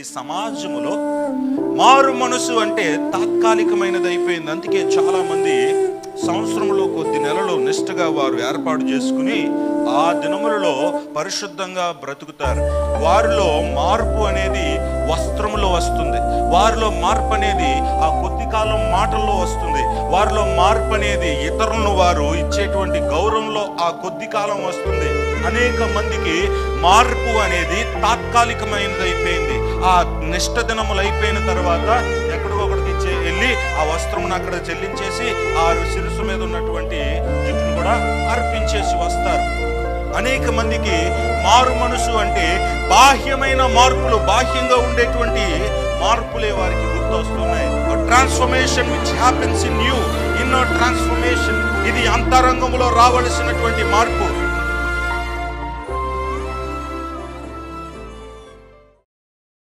ఈ సమాజములో మారు మనసు అంటే తాత్కాలికమైనది అయిపోయింది. అందుకే చాలా మంది సంవత్సరంలో కొద్ది నెలలు నిష్ఠగా వారు ఏర్పాటు చేసుకుని ఆ దినములలో పరిశుద్ధంగా బ్రతుకుతారు. వారిలో మార్పు అనేది వస్త్రములో వస్తుంది, వారిలో మార్పు అనేది ఆ కొద్ది కాలం మాటల్లో వస్తుంది, వారిలో మార్పు అనేది ఇతరులను వారు ఇచ్చేటువంటి గౌరవంలో ఆ కొద్ది కాలం వస్తుంది. అనేక మందికి మార్పు అనేది తాత్కాలికమైనది అయిపోయింది. ఆ నిష్ఠ దినములు అయిపోయిన తర్వాత ఎక్కడో ఒకటికి వెళ్ళి ఆ వస్త్రమును అక్కడ చెల్లించేసి ఆ శిరస్సు మీద ఉన్నటువంటి జుట్టును కూడా అర్పించేసి వస్తారు. అనేక మందికి మారు మనసు అంటే బాహ్యమైన మార్పులు, బాహ్యంగా ఉండేటువంటి మార్పులే వారికి గుర్తొస్తున్నాయి. Transformation which happens in you, inner transformation. ఇది అంతరంగంలో రావలసినటువంటి మార్పు.